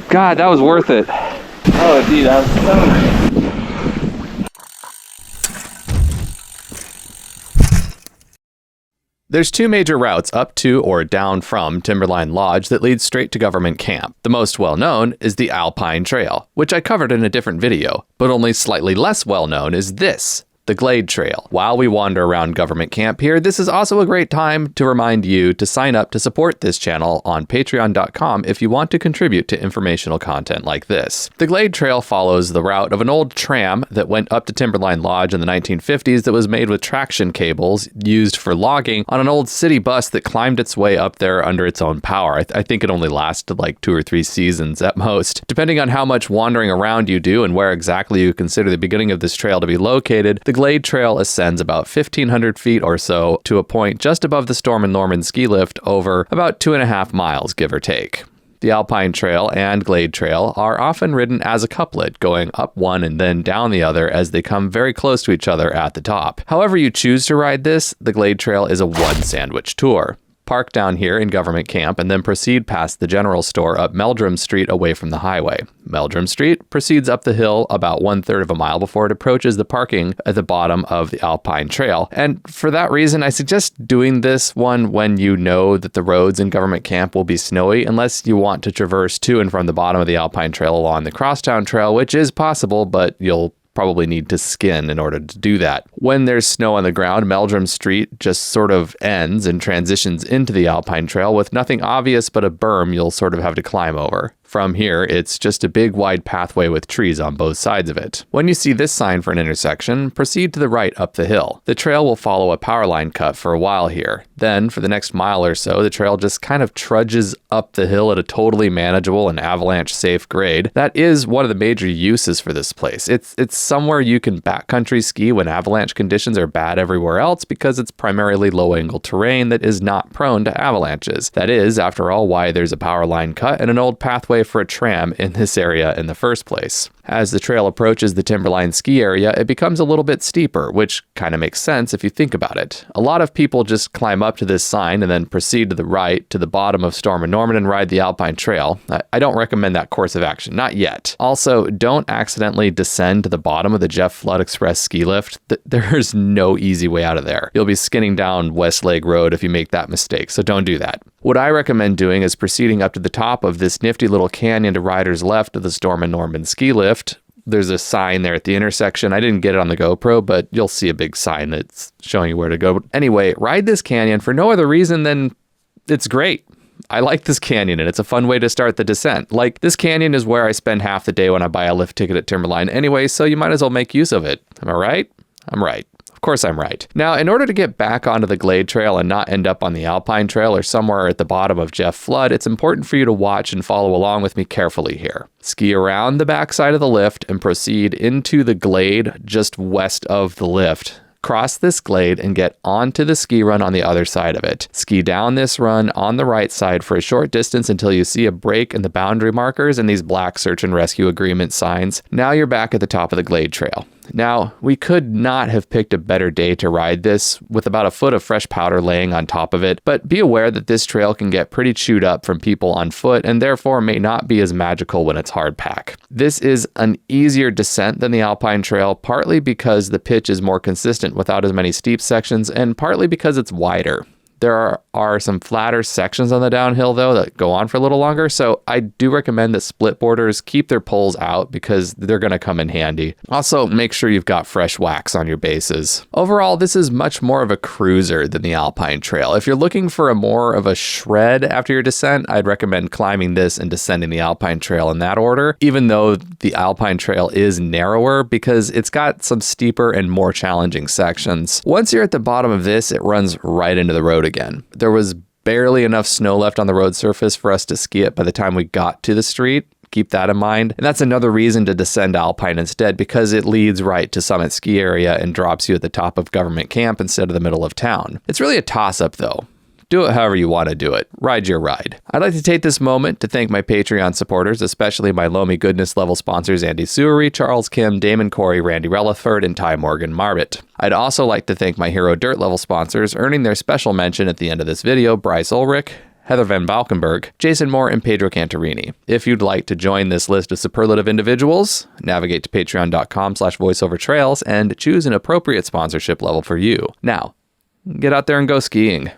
God, that was worth it. Oh, dude, I'm so... There's two major routes up to or down from Timberline Lodge that lead straight to government camp. The most well-known is the Alpine Trail, which I covered in a different video, but only slightly less well-known is this, the Glade Trail. While we wander around government camp here, this is also a great time to remind you to sign up to support this channel on patreon.com if you want to contribute to informational content like this. The Glade Trail follows the route of an old tram that went up to Timberline Lodge in the 1950s that was made with traction cables used for logging on an old city bus that climbed its way up there under its own power. I think it only lasted like 2 or 3 seasons at most. Depending on how much wandering around you do and where exactly you consider the beginning of this trail to be located, the Glade Trail ascends about 1,500 feet or so to a point just above the Storm and Norman ski lift over about 2.5 miles, give or take. The Alpine Trail and Glade Trail are often ridden as a couplet, going up one and then down the other as they come very close to each other at the top. However you choose to ride this, the Glade Trail is a one-sandwich tour. Park down here in government camp and then proceed past the general store up Meldrum Street away from the highway. Meldrum Street proceeds up the hill about 1/3 of a mile before it approaches the parking at the bottom of the Alpine Trail. And for that reason, I suggest doing this one when you know that the roads in government camp will be snowy, unless you want to traverse to and from the bottom of the Alpine Trail along the Crosstown Trail, which is possible, but you'll probably need to skin in order to do that. When there's snow on the ground, Meldrum Street just sort of ends and transitions into the Alpine Trail with nothing obvious but a berm you'll sort of have to climb over. From here, it's just a big wide pathway with trees on both sides of it. When you see this sign for an intersection, proceed to the right up the hill. The trail will follow a power line cut for a while here. Then, for the next mile or so, the trail just kind of trudges up the hill at a totally manageable and avalanche-safe grade. That is one of the major uses for this place. It's somewhere you can backcountry ski when avalanche conditions are bad everywhere else because it's primarily low-angle terrain that is not prone to avalanches. That is, after all, why there's a power line cut and an old pathway for a tram in this area in the first place. As the trail approaches the Timberline ski area, it becomes a little bit steeper, which kind of makes sense if you think about it. A lot of people just climb up to this sign and then proceed to the right to the bottom of Storm and Norman and ride the Alpine Trail. I don't recommend that course of action, not yet. Also, don't accidentally descend to the bottom of the Jeff Flood Express ski lift. There's no easy way out of there. You'll be skinning down Westlake Road if you make that mistake, so don't do that. What I recommend doing is proceeding up to the top of this nifty little canyon to riders left of the Storm and Norman ski lift. There's a sign there at the intersection. I didn't get it on the GoPro, but you'll see a big sign that's showing you where to go. Anyway, ride this canyon for no other reason than it's great. I like this canyon and it's a fun way to start the descent. Like, this canyon is where I spend half the day when I buy a lift ticket at Timberline anyway, so you might as well make use of it. Am I right? I'm right. Of course I'm right. Now, in order to get back onto the Glade Trail and not end up on the Alpine Trail or somewhere at the bottom of Jeff Flood, it's important for you to watch and follow along with me carefully here. Ski around the backside of the lift and proceed into the glade just west of the lift. Cross this glade and get onto the ski run on the other side of it. Ski down this run on the right side for a short distance until you see a break in the boundary markers and these black search and rescue agreement signs. Now you're back at the top of the Glade Trail. Now, we could not have picked a better day to ride this with about a foot of fresh powder laying on top of it, but be aware that this trail can get pretty chewed up from people on foot and therefore may not be as magical when it's hard pack. This is an easier descent than the Alpine Trail, partly because the pitch is more consistent without as many steep sections and partly because it's wider. There are some flatter sections on the downhill, though, that go on for a little longer, so I do recommend that split boarders keep their poles out because they're going to come in handy. Also, make sure you've got fresh wax on your bases. Overall, this is much more of a cruiser than the Alpine Trail. If you're looking for a more of a shred after your descent, I'd recommend climbing this and descending the Alpine Trail in that order, even though the Alpine Trail is narrower because it's got some steeper and more challenging sections. Once you're at the bottom of this, it runs right into the road again. There was barely enough snow left on the road surface for us to ski it by the time we got to the street. Keep that in mind. And that's another reason to descend Alpine instead, because it leads right to Summit Ski Area and drops you at the top of government camp instead of the middle of town. It's really a toss-up though. Do it however you want to do it. Ride your ride. I'd like to take this moment to thank my Patreon supporters, especially my Loamy Goodness level sponsors Andy Suery, Charles Kim, Damon Corey, Randy Relaford, and Ty Morgan Marbit. I'd also like to thank my Hero Dirt level sponsors, earning their special mention at the end of this video: Bryce Ulrich, Heather Van Valkenburg, Jason Moore, and Pedro Cantarini. If you'd like to join this list of superlative individuals, navigate to patreon.com/voiceovertrails and choose an appropriate sponsorship level for you. Now, get out there and go skiing.